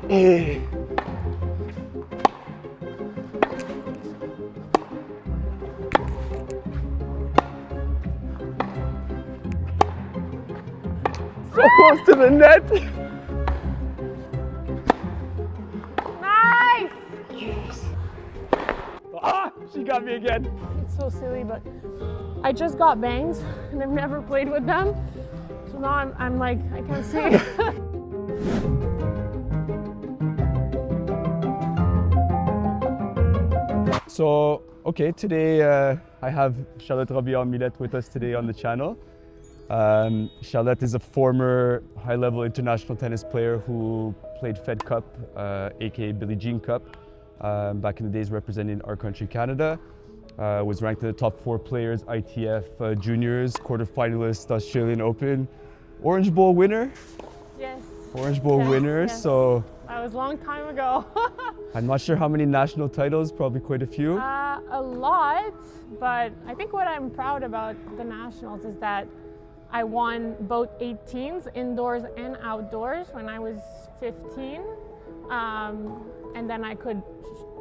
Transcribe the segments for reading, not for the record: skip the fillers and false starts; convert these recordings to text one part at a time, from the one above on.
Hey. So close to the net. Nice! Yes. Ah, she got me again. It's so silly, but I just got bangs and I've never played with them. So now I'm like, I can't see. So, okay, today I have Charlotte Robillard-Millette with us today on the channel. Charlotte is a former high-level international tennis player who played Fed Cup, aka Billie Jean Cup, back in the days representing our country, Canada. Was ranked in the top 4 players, ITF Juniors, quarterfinalist, Australian Open, Orange Bowl winner. Yes. Orange Bowl Yes, winner, yes. so. That was a long time ago. I'm not sure how many national titles, probably quite a few. A lot, but I think what I'm proud about the nationals is that I won both 18s, indoors and outdoors, when I was 15. And then I could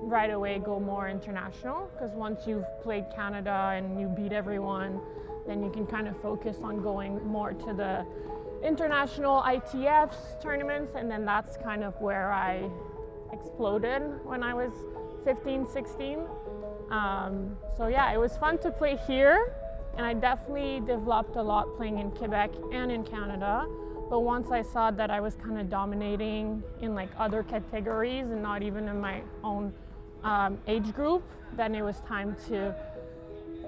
right away go more international, because once you've played Canada and you beat everyone, then you can kind of focus on going more to the international ITFs tournaments, and then that's kind of where I exploded when I was 15, 16. So yeah, it was fun to play here, and I definitely developed a lot playing in Quebec and in Canada. But once I saw that I was kind of dominating in like other categories and not even in my own age group, then it was time to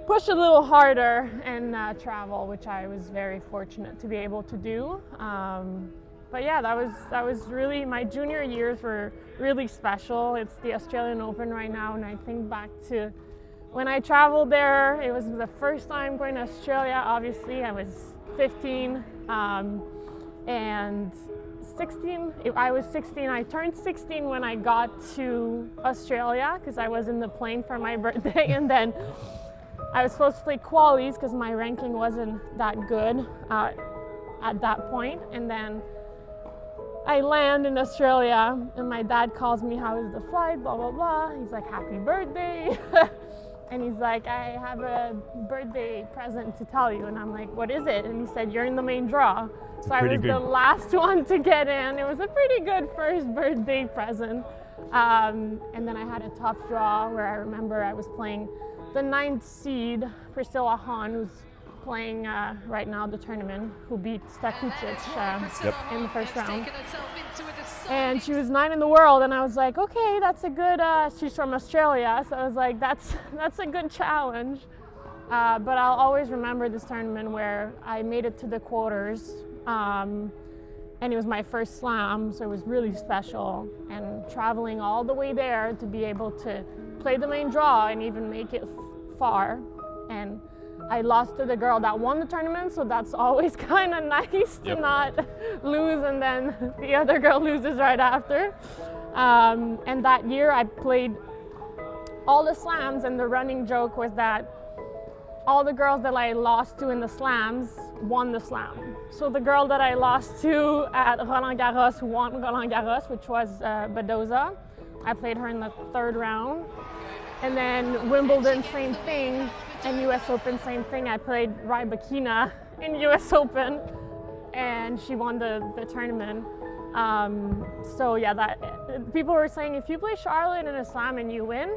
push a little harder and travel, which I was very fortunate to be able to do. But yeah, that was really, my junior years were really special. It's the Australian Open right now, and I think back to when I traveled there. It was the first time going to Australia. Obviously, I was 15 and 16. I was 16. I turned 16 when I got to Australia, because I was in the plane for my birthday, and then I was supposed to play qualies because my ranking wasn't that good at that point. And then I land in Australia and my dad calls me, how is the flight, blah, blah, blah. He's like, happy birthday. And he's like, I have a birthday present to tell you. And I'm like, what is it? And he said, you're in the main draw. So I was the last one to get in. It was a pretty good first birthday present. And then I had a tough draw where I remember I was playing the 9th seed, Priscilla Hahn, who's playing right now the tournament, who beat Stakucic in the first round. And she was 9 in the world, and I was like, okay, that's a good, she's from Australia, so I was like, that's a good challenge. But I'll always remember this tournament where I made it to the quarters, and it was my first slam, so it was really special. And traveling all the way there to be able to play the main draw and even make it far. And I lost to the girl that won the tournament, so that's always kind of nice to not lose and then the other girl loses right after. And that year I played all the slams, and the running joke was that all the girls that I lost to in the slams won the slam. So the girl that I lost to at Roland Garros won Roland Garros, which was Badoza. I played her in the 3rd round. And then Wimbledon, same thing, and US Open, same thing. I played Rybakina in US Open, and she won the tournament. So yeah, that people were saying if you play Charlotte in a slam and you win,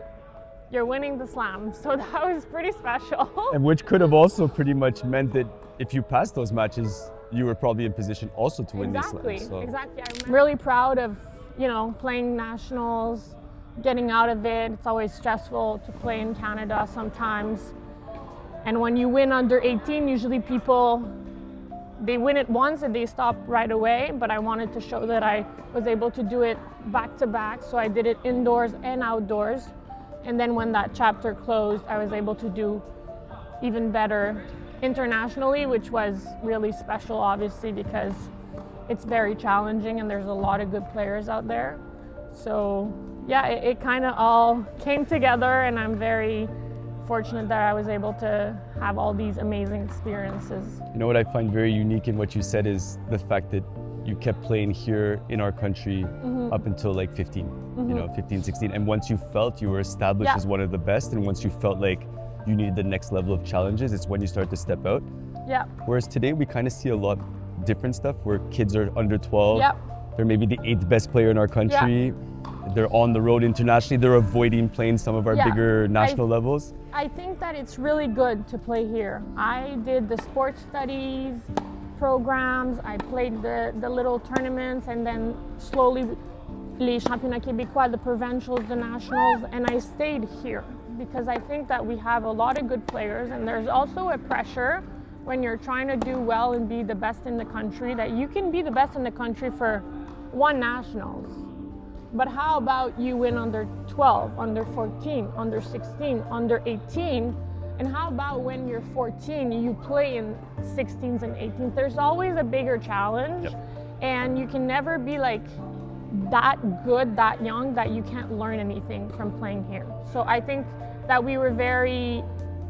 you're winning the slam. So that was pretty special. And which could have also pretty much meant that if you passed those matches, you were probably in position also to win these slams. So. Exactly. I'm really proud of, playing nationals, getting out of it. It's always stressful to play in Canada sometimes. And when you win under 18, usually people, they win it once and they stop right away. But I wanted to show that I was able to do it back to back. So I did it indoors and outdoors. And then when that chapter closed, I was able to do even better internationally, which was really special, obviously, because it's very challenging and there's a lot of good players out there. So yeah, it kind of all came together, and I'm very fortunate that I was able to have all these amazing experiences. You know what I find very unique in what you said is the fact that you kept playing here in our country up until like 15, you know, 15, 16. And once you felt you were established as one of the best, and once you felt like you needed the next level of challenges, it's when you start to step out. Yeah. Whereas today we kind of see a lot different stuff where kids are under 12. They're maybe the 8th best player in our country. They're on the road internationally. They're avoiding playing some of our bigger national levels. I think that it's really good to play here. I did the sports studies programs, I played the little tournaments, and then slowly les championnats québécois, the provincials, the nationals, and I stayed here because I think that we have a lot of good players, and there's also a pressure when you're trying to do well and be the best in the country that you can be the best in the country for one nationals. But how about you win under 12, under 14, under 16, under 18? And how about when you're 14, you play in 16s and 18s? There's always a bigger challenge, and you can never be like that good, that young, that you can't learn anything from playing here. So I think that we were very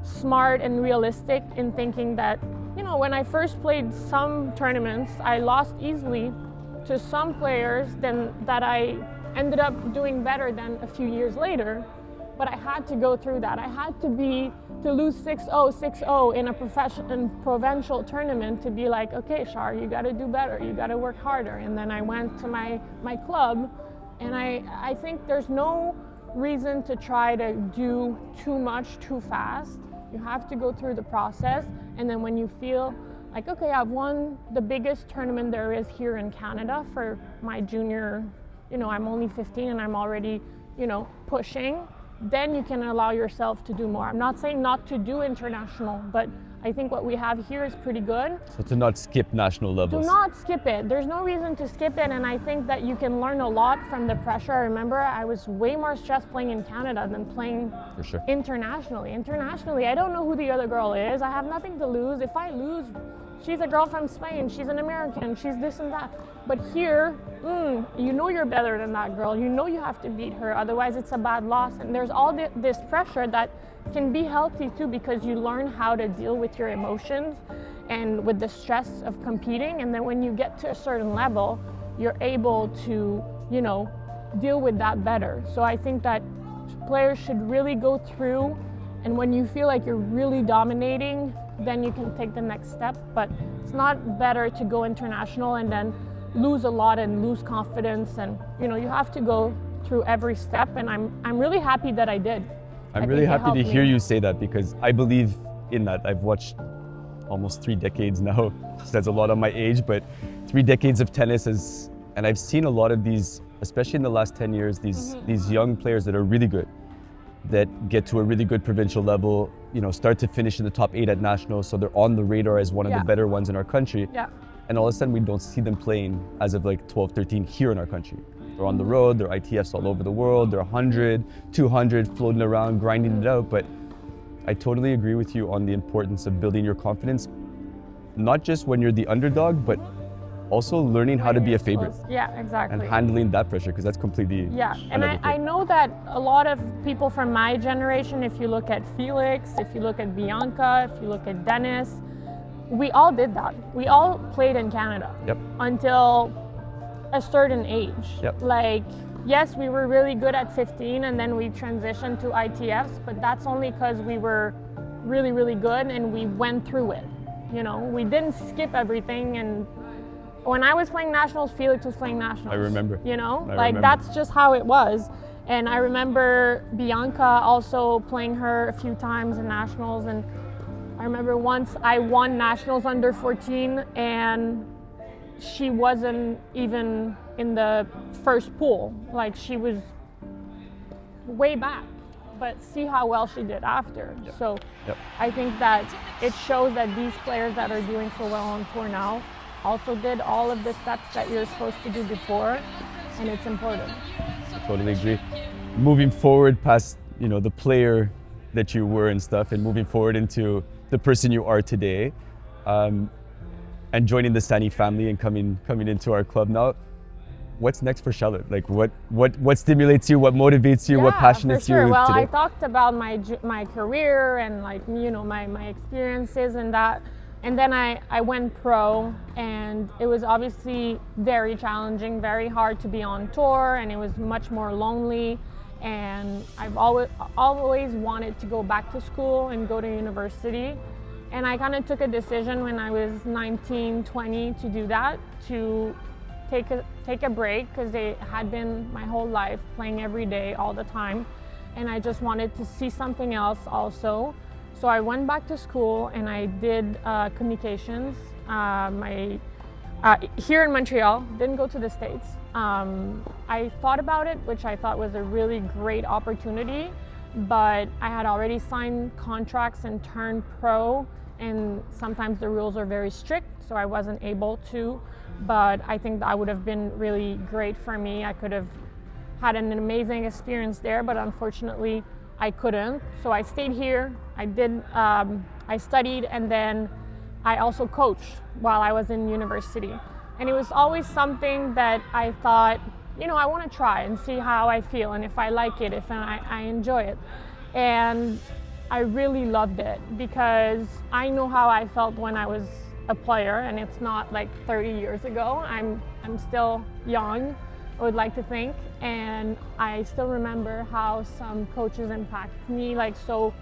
smart and realistic in thinking that, you know, when I first played some tournaments, I lost easily to some players that I ended up doing better than a few years later. But I had to go through that. I had to lose 6-0, 6-0 in a provincial tournament to be like, okay, Char, you got to do better. You got to work harder. And then I went to my club, and I think there's no reason to try to do too much too fast. You have to go through the process, and then when you feel like, okay, I've won the biggest tournament there is here in Canada for my junior, you know, I'm only 15 and I'm already, you know, pushing, then you can allow yourself to do more. I'm not saying not to do international, but I think what we have here is pretty good. So to not skip national levels. Do not skip it. There's no reason to skip it, and I think that you can learn a lot from the pressure. I remember I was way more stressed playing in Canada than playing internationally. Internationally, I don't know who the other girl is. I have nothing to lose. If I lose, she's a girl from Spain, she's an American, she's this and that. But here, you know you're better than that girl. You know you have to beat her, otherwise it's a bad loss. And there's all this pressure that can be healthy too, because you learn how to deal with your emotions and with the stress of competing. And then when you get to a certain level, you're able to, you know, deal with that better. So I think that players should really go through, and when you feel like you're really dominating, then you can take the next step. But it's not better to go international and then lose a lot and lose confidence. And you know, you have to go through every step, and I'm really happy that I did. I'm really happy to hear you say that, because I believe in that. I've watched almost 3 decades now. That's a lot on my age, but 3 decades of tennis and I've seen a lot of these, especially in the last 10 years, these young players that are really good, that get to a really good provincial level, you know, start to finish in the top 8 at nationals, so they're on the radar as one of the better ones in our country. And all of a sudden we don't see them playing as of like 12, 13 here in our country. They're on the road, they're ITFs all over the world, they're 100, 200, floating around, grinding it out. But I totally agree with you on the importance of building your confidence, not just when you're the underdog, but also learning how to be a favorite. Yeah, exactly. And handling that pressure, because that's completely and I know that a lot of people from my generation, if you look at Felix, if you look at Bianca, if you look at Dennis, we all did that. We all played in Canada until a certain age. Like, yes, we were really good at 15, and then we transitioned to ITFs, but that's only because we were really, really good and we went through it. You know, we didn't skip everything. And when I was playing nationals, Felix was playing nationals. I remember. You know, that's just how it was. And I remember Bianca also playing her a few times in nationals. And I remember once I won nationals under 14, and she wasn't even in the first pool. Like, she was way back, but see how well she did after. So I think that it shows that these players that are doing so well on tour now also did all of the steps that you're supposed to do before, and it's important. I totally agree. Moving forward past, you know, the player that you were and stuff, and moving forward into the person you are today, and joining the Sani family and coming into our club now, what's next for Charlotte? Like, what stimulates you? What motivates you? What passionates you Well, today? I talked about my career and, like, you know, my experiences and that. And then I went pro, and it was obviously very challenging, very hard to be on tour, and it was much more lonely. And I've always wanted to go back to school and go to university. And I kind of took a decision when I was 19, 20 to do that, to take a break, because it had been my whole life playing every day, all the time. And I just wanted to see something else also. So I went back to school and I did communications here in Montreal, didn't go to the States. I thought about it, which I thought was a really great opportunity, but I had already signed contracts and turned pro, and sometimes the rules are very strict, so I wasn't able to, but I think that would have been really great for me. I could have had an amazing experience there, but unfortunately I couldn't. So I stayed here, I studied, and then I also coached while I was in university. And it was always something that I thought, I want to try and see how I feel, and if I like it, if I enjoy it. And I really loved it, because I know how I felt when I was a player, and it's not like 30 years ago. I'm still young, I would like to think, and I still remember how some coaches impacted me like so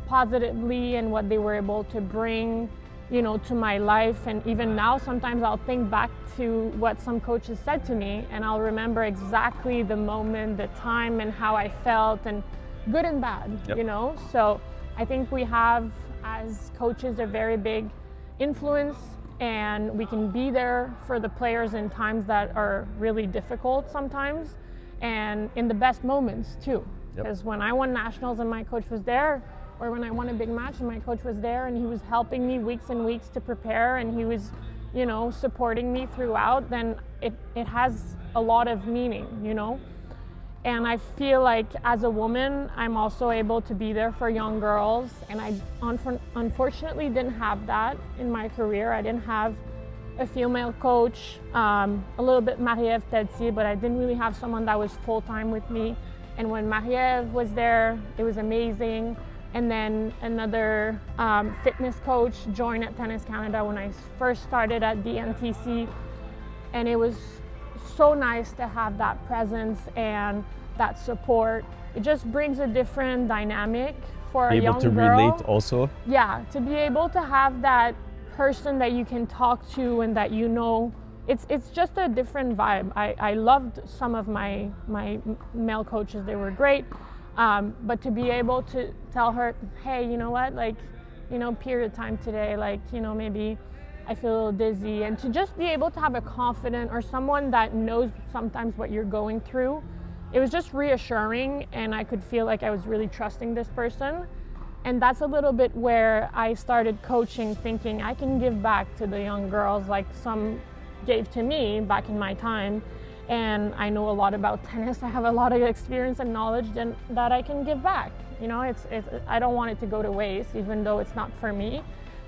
positively, and what they were able to bring, to my life. And even now, sometimes I'll think back to what some coaches said to me, and I'll remember exactly the moment, the time, and how I felt, and good and bad. Yep. So I think we have, as coaches, a very big influence, and we can be there for the players in times that are really difficult sometimes, and in the best moments too. Because when I won nationals and my coach was there, or when I won a big match and my coach was there and he was helping me weeks and weeks to prepare, and he was, supporting me throughout, then it has a lot of meaning, And I feel like as a woman, I'm also able to be there for young girls, and I unfortunately didn't have that in my career. I didn't have a female coach, a little bit Marie-Ève Pelletier, but I didn't really have someone that was full-time with me. And when Marie-Ève was there, it was amazing. And then another fitness coach joined at Tennis Canada when I first started at the NTC, and it was so nice to have that presence and that support. It just brings a different dynamic for a young girl. Able to relate also. Yeah, to be able to have that person that you can talk to, and that it's just a different vibe. I loved some of my male coaches, they were great. But to be able to tell her, hey, you know what, period time today, maybe I feel a little dizzy, and to just be able to have a confident, or someone that knows sometimes what you're going through, it was just reassuring, and I could feel like I was really trusting this person. And that's a little bit where I started coaching, thinking I can give back to the young girls like some gave to me back in my time. And I know a lot about tennis. I have a lot of experience and knowledge that I can give back. I don't want it to go to waste, even though it's not for me.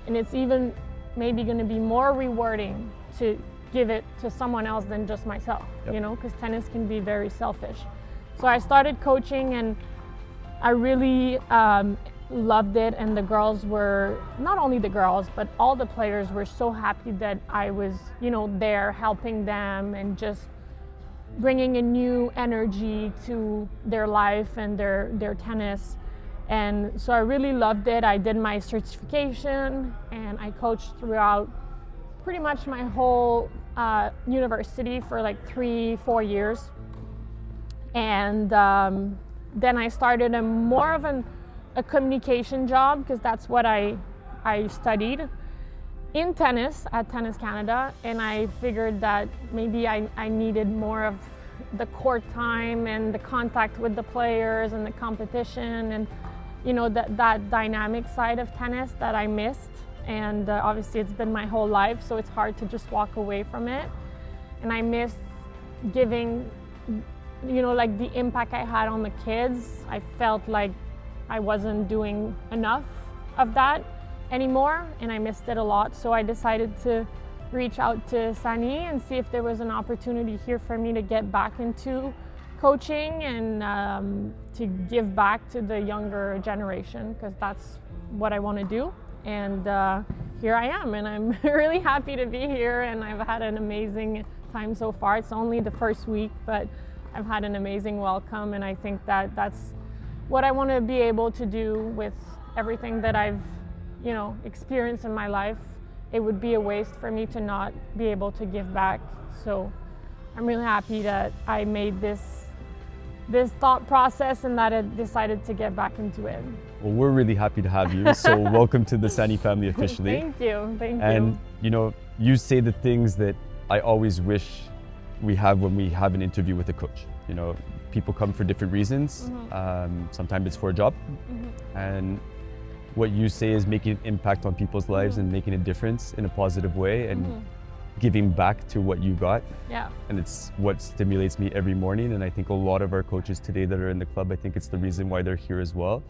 And it's even maybe going to be more rewarding to give it to someone else than just myself, because tennis can be very selfish. So I started coaching, and I really loved it. And the girls were, not only the girls, but all the players were so happy that I was, there helping them, and just bringing a new energy to their life and their tennis. And so I really loved it. I did my certification, and I coached throughout pretty much my whole university for like 3-4 years. And then I started more of a communication job, because that's what I studied in tennis at Tennis Canada. And I figured that maybe I needed more of the court time and the contact with the players and the competition, and that dynamic side of tennis that I missed. And obviously it's been my whole life, so it's hard to just walk away from it. And I miss giving, the impact I had on the kids. I felt like I wasn't doing enough of that anymore, and I missed it a lot. So I decided to reach out to Sani and see if there was an opportunity here for me to get back into coaching, and to give back to the younger generation, because that's what I want to do. And here I am, and I'm really happy to be here, and I've had an amazing time so far. It's only the first week, but I've had an amazing welcome, and I think that that's what I want to be able to do with everything that I've, experienced in my life. It would be a waste for me to not be able to give back. So I'm really happy that I made this thought process and that I decided to get back into it. Well, we're really happy to have you. So welcome to the Sani family officially. Thank you. And you say the things that I always wish we have when we have an interview with a coach. People come for different reasons. Sometimes it's for a job. And what you say is making an impact on people's lives and making a difference in a positive way and giving back to what you got. Yeah. And it's what stimulates me every morning. And I think a lot of our coaches today that are in the club, I think it's the reason why they're here as well.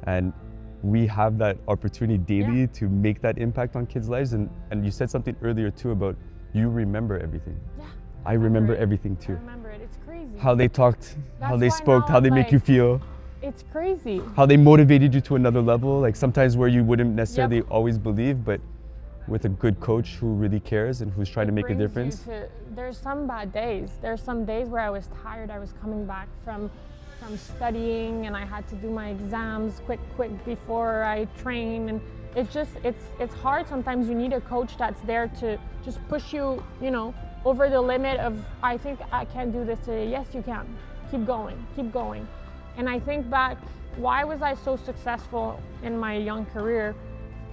And we have that opportunity daily to make that impact on kids' lives. And you said something earlier too about you remember everything. Yeah. I remember everything too. I remember it. It's crazy. How they talked, how they spoke, now, how they make you feel. It's crazy. How they motivated you to another level. Like sometimes where you wouldn't necessarily always believe, but with a good coach who really cares and who's trying to make a difference. There's some bad days. There's some days where I was tired. I was coming back from studying and I had to do my exams quick before I train, and it's hard. Sometimes you need a coach that's there to just push you, over the limit of, I think I can't do this today. Yes, you can. Keep going. And I think back, why was I so successful in my young career?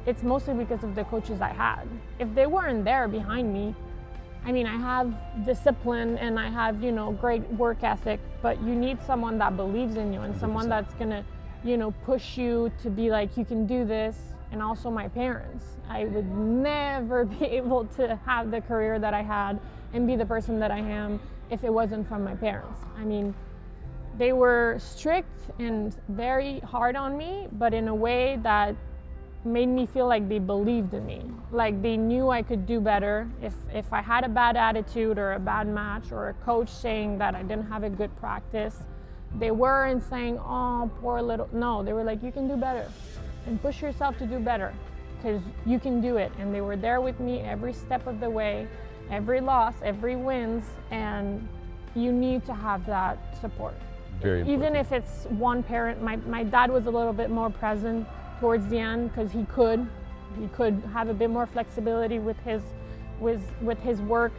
It's mostly because of the coaches I had. If they weren't there behind me, I have discipline and I have, great work ethic, but you need someone that believes in you and 100%. Someone that's gonna, push you to be like, you can do this. And also my parents. I would never be able to have the career that I had and be the person that I am if it wasn't from my parents. They were strict and very hard on me, but in a way that made me feel like they believed in me. Like they knew I could do better. If I had a bad attitude or a bad match or a coach saying that I didn't have a good practice, they weren't saying, oh, poor little, no, they were like, you can do better and push yourself to do better because you can do it. And they were there with me every step of the way, every loss, every wins, and you need to have that support. Very important. Even if it's one parent, my dad was a little bit more present towards the end because he could have a bit more flexibility with his work,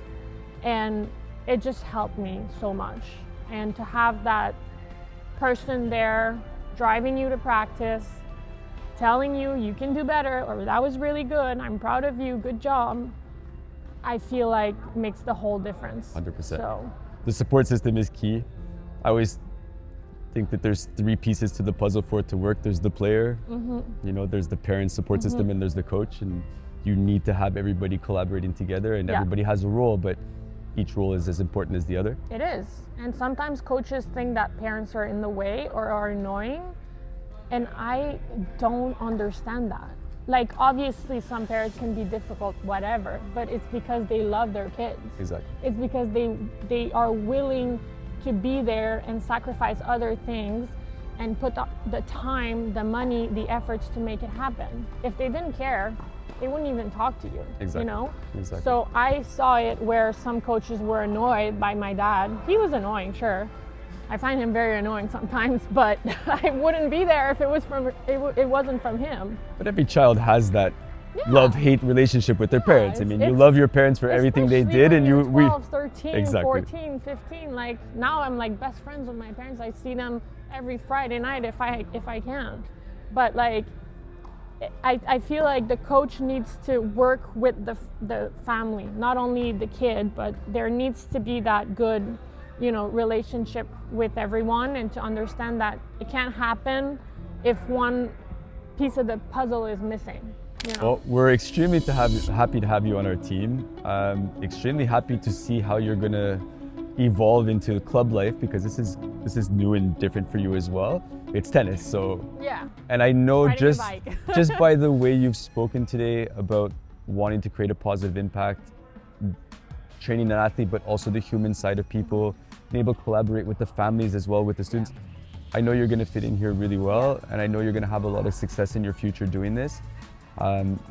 and it just helped me so much. And to have that person there driving you to practice, telling you can do better, or that was really good, I'm proud of you, good job, I feel like makes the whole difference. 100%. So the support system is key. I always think that there's three pieces to the puzzle for it to work. There's the player, there's the parent support system, and there's the coach, and you need to have everybody collaborating together, and everybody has a role, but each role is as important as the other. It is. And sometimes coaches think that parents are in the way or are annoying, and I don't understand that. Like, obviously some parents can be difficult, whatever, but it's because they love their kids. Exactly. It's because they are willing to be there and sacrifice other things and put the time, the money, the efforts to make it happen. If they didn't care, they wouldn't even talk to you. Exactly. Exactly. So I saw it where some coaches were annoyed by my dad. He was annoying, sure. I find him very annoying sometimes, but I wouldn't be there if it wasn't from him. But every child has that love-hate relationship with their parents. You love your parents for everything they did, and you're 12, 13, 14, 15. Like now I'm like best friends with my parents. I see them every Friday night if I can. But like I feel like the coach needs to work with the family, not only the kid, but there needs to be that good, relationship with everyone, and to understand that it can't happen if one piece of the puzzle is missing. Well, we're extremely happy to have you on our team. Extremely happy to see how you're gonna evolve into club life, because this is new and different for you as well. It's tennis, so yeah. And I know Riding just a bike. just by the way you've spoken today about wanting to create a positive impact, training an athlete, but also the human side of people, being able to collaborate with the families as well, with the students. I know you're going to fit in here really well, and I know you're going to have a lot of success in your future doing this.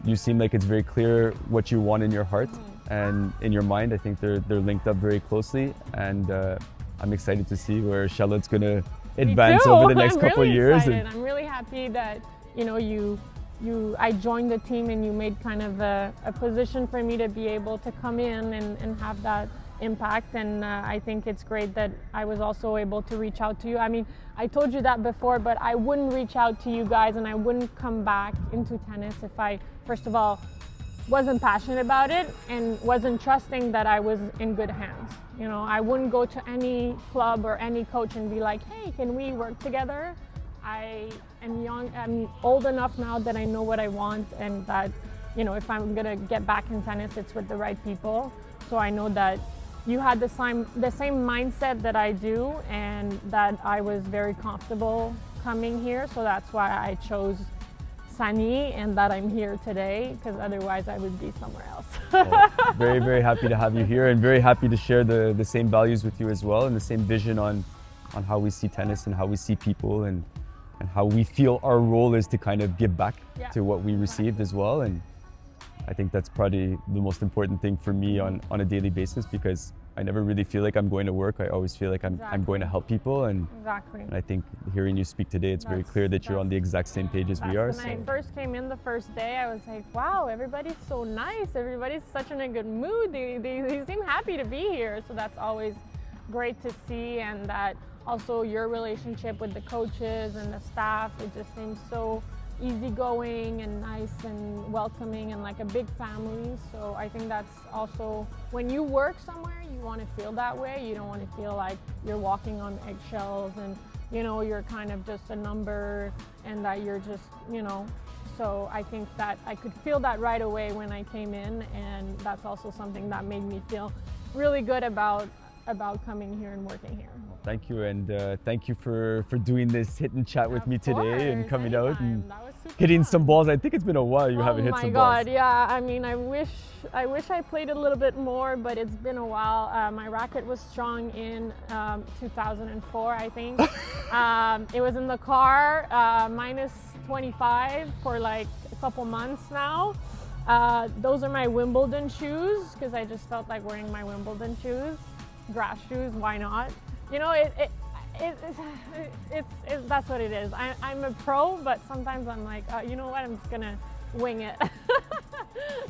You seem like it's very clear what you want in your heart and in your mind. I think they're linked up very closely, and I'm excited to see where Charlotte's going to advance over the next couple of years. I'm really happy that I joined the team and you made kind of a position for me to be able to come in and have that impact, and I think it's great that I was also able to reach out to you. I mean, I told you that before, but I wouldn't reach out to you guys and I wouldn't come back into tennis if I, first of all, wasn't passionate about it and wasn't trusting that I was in good hands. You know, I wouldn't go to any club or any coach and be like, hey, can we work together? I am young, I'm old enough now that I know what I want, and that, you know, if I'm gonna get back in tennis, it's with the right people. So I know that you had the same mindset that I do, and that I was very comfortable coming here. So that's why I chose Sani, and that I'm here today, because otherwise I would be somewhere else. Well, very, very happy to have you here, and very happy to share the same values with you as well, and the same vision on how we see tennis and how we see people, and how we feel our role is to kind of give back to what we received as well. And I think that's probably the most important thing for me on a daily basis, because I never really feel like I'm going to work. I always feel like I'm going to help people. And I think hearing you speak today, it's very clear that you're on the exact same page as we are. When I first came in the first day, I was like, wow, everybody's so nice. Everybody's such in a good mood. They seem happy to be here. So that's always great to see. And that also your relationship with the coaches and the staff, it just seems so easygoing and nice and welcoming and like a big family. So I think that's also, when you work somewhere, you want to feel that way. You don't want to feel like you're walking on eggshells and, you know, you're kind of just a number, and that you're just, you know. So I think that I could feel that right away when I came in, and that's also something that made me feel really good about coming here and working here. Well, thank you, and thank you for doing this hit and chat with me today, and coming out and hitting some balls. I think it's been a while you haven't hit some balls. Oh my God, yeah. I mean, I wish I played a little bit more, but it's been a while. My racket was strong in 2004, I think. It was in the car, minus 25 for like a couple months now. Those are my Wimbledon shoes, because I just felt like wearing my Wimbledon shoes. Grass shoes, why not? You know, that's what it is. I'm a pro, but sometimes I'm like, you know what? I'm just gonna wing it.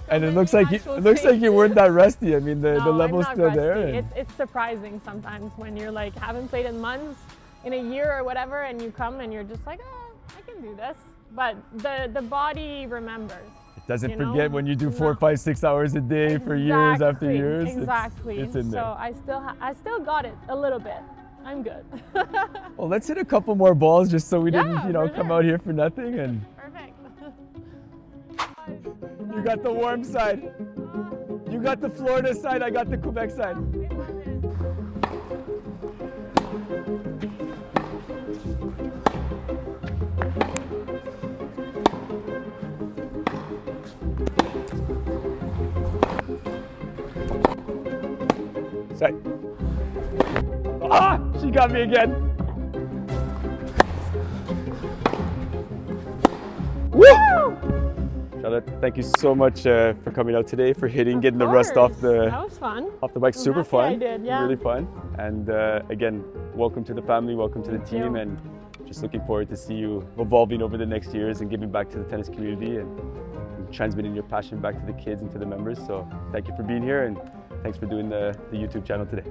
And it looks like you weren't that rusty. I mean, the level's still rusty. There. It's surprising sometimes when you're like haven't played in months, in a year or whatever, and you come and you're just like, I can do this. But the body remembers. Doesn't forget when you do 4, 5, 6 hours a day for years after years. Exactly. It's in there. So I still got it a little bit. I'm good. Well, let's hit a couple more balls just so we didn't, come out here for nothing. And perfect. You got the warm side. You got the Florida side. I got the Quebec side. Side. Ah! She got me again. Woo! Charlotte, thank you so much for coming out today, for getting the rust off the bike. Super fun. I did, yeah. Really fun. And again, welcome to the family, welcome to the team, and just looking forward to see you evolving over the next years and giving back to the tennis community and transmitting your passion back to the kids and to the members. So thank you for being here, and thanks for doing the YouTube channel today.